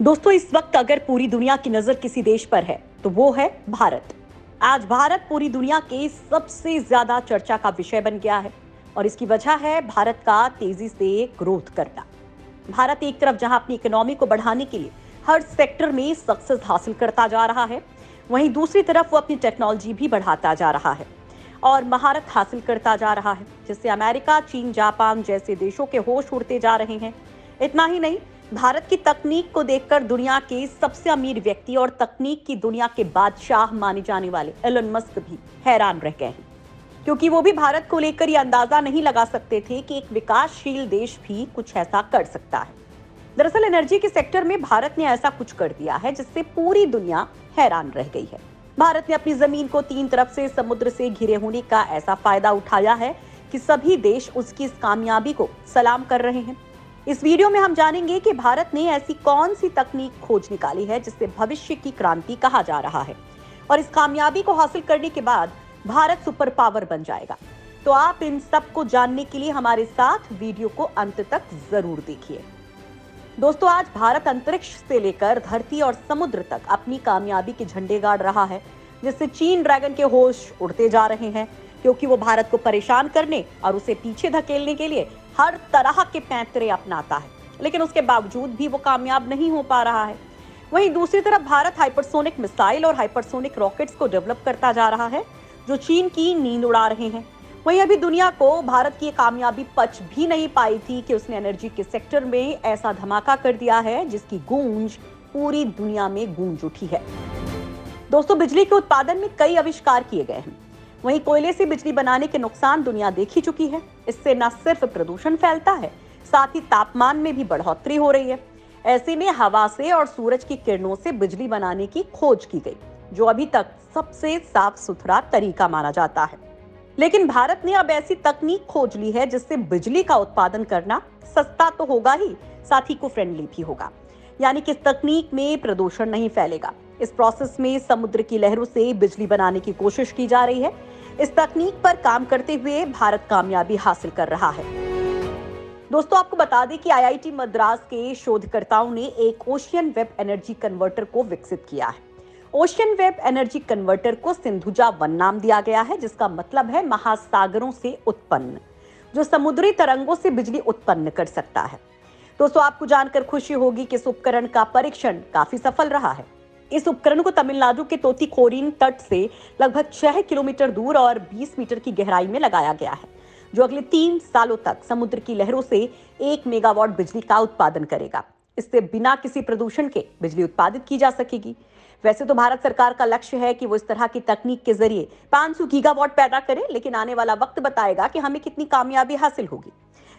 दोस्तों, इस वक्त अगर पूरी दुनिया की नजर किसी देश पर है तो वो है भारत। आज भारत पूरी दुनिया के सबसे ज्यादा चर्चा का विषय बन गया है और इसकी वजह है भारत का तेजी से ग्रोथ करना। भारत एक तरफ जहां अपनी इकोनॉमी को बढ़ाने के लिए हर सेक्टर में सक्सेस हासिल करता जा रहा है, वहीं दूसरी तरफ वो अपनी टेक्नोलॉजी भी बढ़ाता जा रहा है और महारत हासिल करता जा रहा है, जिससे अमेरिका, चीन, जापान जैसे देशों के होश उड़ते जा रहे हैं। इतना ही नहीं, भारत की तकनीक को देखकर दुनिया के सबसे अमीर व्यक्ति और तकनीक की दुनिया के बादशाह माने जाने वाले एलन मस्क भी हैरान रह गए हैं, क्योंकि वो भी भारत को लेकर ये अंदाजा नहीं लगा सकते थे कि एक विकासशील देश भी कुछ ऐसा कर सकता है। दरअसल एनर्जी के सेक्टर में भारत ने ऐसा कुछ कर दिया है जिससे पूरी दुनिया हैरान रह गई है। भारत ने अपनी जमीन को 3 तरफ से समुद्र से घिरे होने का ऐसा फायदा उठाया है कि सभी देश उसकी इस कामयाबी को सलाम कर रहे हैं। इस वीडियो में हम जानेंगे कि भारत ने ऐसी कौन सी तकनीक खोज निकाली है जिससे भविष्य की क्रांति कहा जा रहा है, और इस कामयाबी को हासिल करने के बाद भारत सुपर पावर बन जाएगा। तो आप इन सब को जानने के लिए हमारे साथ वीडियो को अंत तक जरूर देखिए। दोस्तों, आज भारत अंतरिक्ष से लेकर धरती और समुद्र तक अपनी कामयाबी के झंडे गाड़ रहा है, जिससे चीन ड्रैगन के होश उड़ते जा रहे हैं, क्योंकि वो भारत को परेशान करने और उसे पीछे धकेलने के लिए हर तरह के पैंतरे अपनाता है, लेकिन उसके बावजूद भी वो कामयाब नहीं हो पा रहा है। वहीं दूसरी तरफ भारत हाइपरसोनिक मिसाइल और हाइपरसोनिक रॉकेट्स को डेवलप करता जा रहा है, जो चीन की नींद उड़ा रहे हैं। वहीं अभी दुनिया को भारत की कामयाबी पच भी नहीं पाई थी कि उसने एनर्जी के सेक्टर में ऐसा धमाका कर दिया है जिसकी गूंज पूरी दुनिया में गूंज उठी है। दोस्तों, बिजली के उत्पादन में कई आविष्कार किए गए हैं। वहीं कोयले से बिजली बनाने के नुकसान दुनिया देख ही चुकी है। इससे न सिर्फ प्रदूषण फैलता है, साथ ही तापमान में भी बढ़ोतरी हो रही है। ऐसे में हवा से और सूरज की किरणों से बिजली बनाने की खोज की गई, जो अभी तक सबसे साफ सुथरा तरीका माना जाता है। लेकिन भारत ने अब ऐसी तकनीक खोज ली है जिससे बिजली का उत्पादन करना सस्ता तो होगा ही, साथ ही इको फ्रेंडली भी होगा। यानी कि इस तकनीक में प्रदूषण नहीं फैलेगा। इस प्रोसेस में समुद्र की लहरों से बिजली बनाने की कोशिश की जा रही है। इस तकनीक पर काम करते हुए भारत कामयाबी हासिल कर रहा है। दोस्तों, आपको बता दें कि आईआईटी मद्रास के शोधकर्ताओं ने एक ओशियन वेब एनर्जी कन्वर्टर को विकसित किया है। ओशियन वेब एनर्जी कन्वर्टर को सिंधुजा 1 नाम दिया गया है, जिसका मतलब है महासागरों से उत्पन्न, जो समुद्री तरंगों से बिजली उत्पन्न कर सकता है। दोस्तों, आपको जानकर खुशी होगी कि इस उपकरण का परीक्षण काफी सफल रहा है। इस उपकरण को तमिलनाडु के तोतीकोरिन तट से लगभग 6 किलोमीटर दूर और 20 मीटर की गहराई में लगाया गया है, जो अगले 3 सालों तक समुद्र की लहरों से 1 मेगावाट बिजली का उत्पादन करेगा। इससे बिना किसी प्रदूषण के बिजली उत्पादित की जा सकेगी। वैसे तो भारत सरकार का लक्ष्य है कि वो इस तरह की तकनीक के जरिए 500 गीगावाट पैदा करे, लेकिन आने वाला वक्त बताएगा कि हमें कितनी कामयाबी हासिल होगी।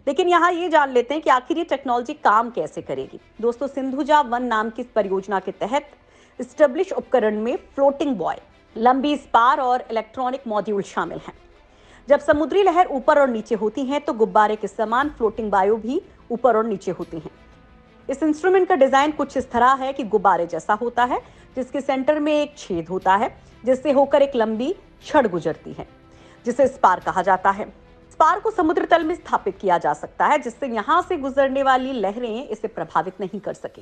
लेकिन यहाँ ये जान लेते हैं कि आखिर ये टेक्नोलॉजी काम कैसे करेगी। दोस्तों, सिंधुजा 1 नाम की इस परियोजना के तहत स्टेब्लिश उपकरण में फ्लोटिंग बॉय, लंबी स्पार और इलेक्ट्रॉनिक मॉड्यूल शामिल हैं। जब समुद्री लहर ऊपर और नीचे होती हैं तो गुब्बारे के समान फ्लोटिंग बायो भी ऊपर और नीचे होती हैं। इस इंस्ट्रूमेंट का डिजाइन कुछ इस तरह है कि गुब्बारे जैसा होता है, जिसके सेंटर में एक छेद होता है, जिससे होकर एक लंबी छड़ गुजरती है, जिसे स्पार कहा जाता है। स्पार को समुद्र तल में स्थापित किया जा सकता है, जिससे यहाँ से गुजरने वाली लहरें इसे प्रभावित नहीं कर सके।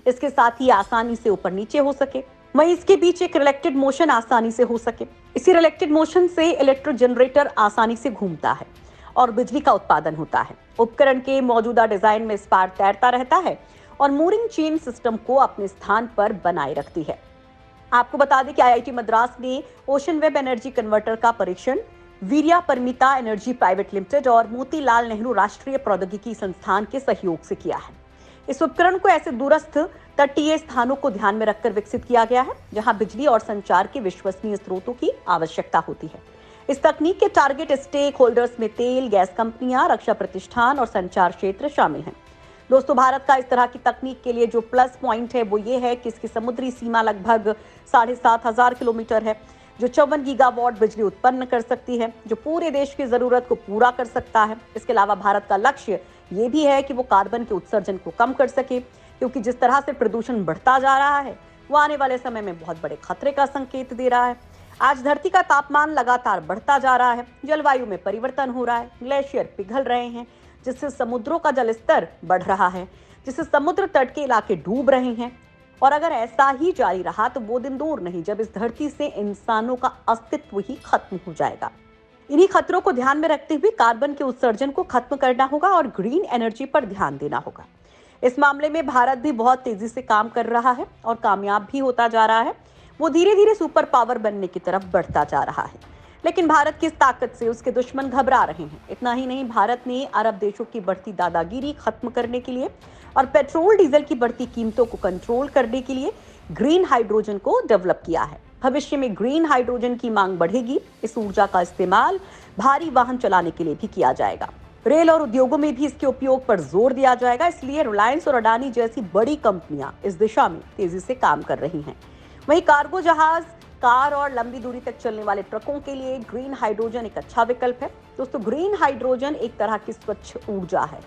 इसके साथ ही आसानी से ऊपर नीचे हो सके। वहीं इसके बीच एक रिलेक्टेड मोशन आसानी से हो सके। इसी रिलेक्टेड मोशन से इलेक्ट्रो जनरेटर आसानी से घूमता है और बिजली का उत्पादन होता है। उपकरण के मौजूदा डिजाइन में स्पार तैरता रहता है और मूरिंग चेन सिस्टम को अपने स्थान पर बनाए रखती है। आपको बता दें कि आईआईटी मद्रास ने ओशन वेब एनर्जी कन्वर्टर का परीक्षण वीरिया परमिता एनर्जी प्राइवेट लिमिटेड और मोतीलाल नेहरू राष्ट्रीय प्रौद्योगिकी संस्थान के सहयोग से किया है। इस उपकरण को ऐसे दूरस्थ तटीय स्थानों को ध्यान में रखकर विकसित किया गया है, जहां बिजली और संचार के विश्वसनीय स्रोतों की आवश्यकता होती है। इस तकनीक के टारगेट स्टेक होल्डर्स में तेल, गैस कंपनियां, रक्षा प्रतिष्ठान और संचार क्षेत्र शामिल हैं। दोस्तों, भारत का इस तरह की तकनीक के लिए जो प्लस पॉइंट है वो ये है कि इसकी समुद्री सीमा लगभग 7,500 किलोमीटर है, जो 54 गीगावाट बिजली उत्पन्न कर सकती है, जो पूरे देश की जरूरत को पूरा कर सकता है। इसके अलावा भारत का लक्ष्य ये भी है कि वो कार्बन के उत्सर्जन को कम कर सके, क्योंकि जिस तरह से प्रदूषण बढ़ता जा रहा है वो आने वाले समय में बहुत बड़े खतरे का संकेत दे रहा है। आज धरती का तापमान लगातार बढ़ता जा रहा है, जलवायु में परिवर्तन हो रहा है, ग्लेशियर पिघल रहे हैं, जिससे समुद्रों का जलस्तर बढ़ रहा है, जिससे समुद्र तट के इलाके डूब रहे हैं। और अगर ऐसा ही जारी रहा तो वो दिन दूर नहीं जब इस धरती से इंसानों का अस्तित्व ही खत्म हो जाएगा। इन्हीं खतरों को ध्यान में रखते हुए कार्बन के उत्सर्जन को खत्म करना होगा और ग्रीन एनर्जी पर ध्यान देना होगा। इस मामले में भारत भी बहुत तेजी से काम कर रहा है और कामयाब भी होता जा रहा है। वो धीरे धीरे सुपर पावर बनने की तरफ बढ़ता जा रहा है। लेकिन भारत की इस ताकत से उसके दुश्मन घबरा रहे हैं। इतना ही नहीं, भारत ने अरब देशों की बढ़ती दादागिरी खत्म करने के लिए और पेट्रोल डीजल की बढ़ती कीमतों को कंट्रोल करने के लिए ग्रीन हाइड्रोजन को डेवलप किया है। भविष्य में ग्रीन हाइड्रोजन की मांग बढ़ेगी। इस ऊर्जा का इस्तेमाल भारी वाहन चलाने के लिए भी किया जाएगा। रेल और उद्योगों में भी इसके उपयोग पर जोर दिया जाएगा। इसलिए रिलायंस और अडानी जैसी बड़ी कंपनियां इस दिशा में तेजी से काम कर रही हैं। वहीं कार्गो जहाज, कार और लंबी दूरी तक चलने वाले ट्रकों के लिए ग्रीन हाइड्रोजन एक अच्छा विकल्प है। दोस्तों, ग्रीन हाइड्रोजन एक तरह की स्वच्छ ऊर्जा है।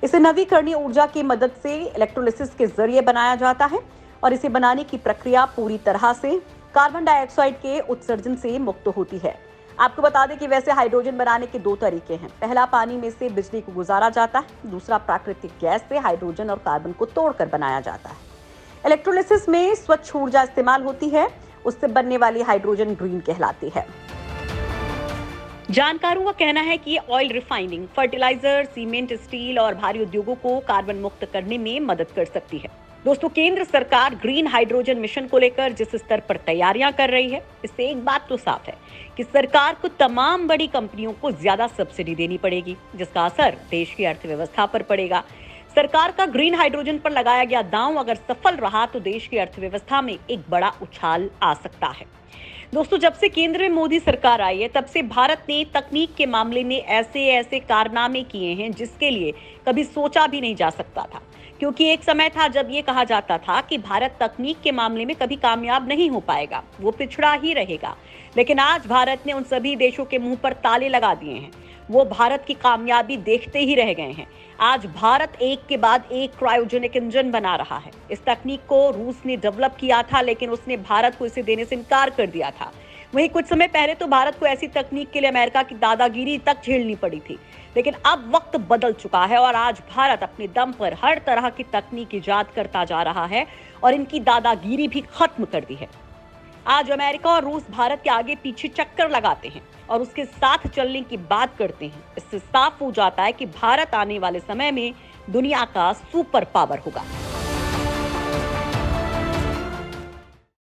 इसे नवीकरणीय ऊर्जा की मदद से इलेक्ट्रोलिसिस के जरिए बनाया जाता है और इसे बनाने की प्रक्रिया पूरी तरह से कार्बन डाइऑक्साइड के उत्सर्जन से मुक्त होती है। आपको बता दें कि वैसे हाइड्रोजन बनाने के दो तरीके हैं। पहला, पानी में से बिजली को गुजारा जाता है। दूसरा, प्राकृतिक गैस से हाइड्रोजन और कार्बन को तोड़कर बनाया जाता है। इलेक्ट्रोलिसिस में स्वच्छ ऊर्जा इस्तेमाल होती है। उससे बनने वाली हाइड्रोजन ग्रीन कहलाती है। जानकारों का कहना है कि oil refining, fertilizer, cement, steel और भारी उद्योगों को कार्बन मुक्त करने में मदद कर सकती है। दोस्तों, केंद्र सरकार ग्रीन हाइड्रोजन मिशन को लेकर जिस स्तर पर तैयारियां कर रही है, इससे एक बात तो साफ है कि सरकार को तमाम बड़ी कंपनियों को ज्यादा सब्सिडी देनी पड़ेगी, जिसका असर देश की अर्थव्यवस्था पर पड़ेगा। सरकार का ग्रीन हाइड्रोजन पर लगाया गया दांव अगर सफल रहा तो देश की अर्थव्यवस्था में एक बड़ा उछाल आ सकता है। दोस्तों, जब से केंद्र में मोदी सरकार आई है, तब से भारत ने तकनीक के मामले में ऐसे कारनामे किए हैं जिसके लिए कभी सोचा भी नहीं जा सकता था। क्योंकि एक समय था जब ये कहा जाता था कि भारत तकनीक के मामले में कभी कामयाब नहीं हो पाएगा, वो पिछड़ा ही रहेगा। लेकिन आज भारत ने उन सभी देशों के मुंह पर ताले लगा दिए हैं। वो भारत की कामयाबी देखते ही रह गए हैं। आज भारत एक के बाद एक क्रायोजेनिक इंजन बना रहा है। इस तकनीक को रूस ने डेवलप किया था, लेकिन उसने भारत को इसे देने से इनकार कर दिया था। वहीं कुछ समय पहले तो भारत को ऐसी तकनीक के लिए अमेरिका की दादागिरी तक झेलनी पड़ी थी। लेकिन अब वक्त बदल चुका है और आज भारत अपने दम पर हर तरह की तकनीक इजाद करता जा रहा है और इनकी दादागिरी भी खत्म कर दी है। आज अमेरिका और रूस भारत के आगे पीछे चक्कर लगाते हैं और उसके साथ चलने की बात करते हैं। इससे साफ हो जाता है कि भारत आने वाले समय में दुनिया का सुपर पावर होगा।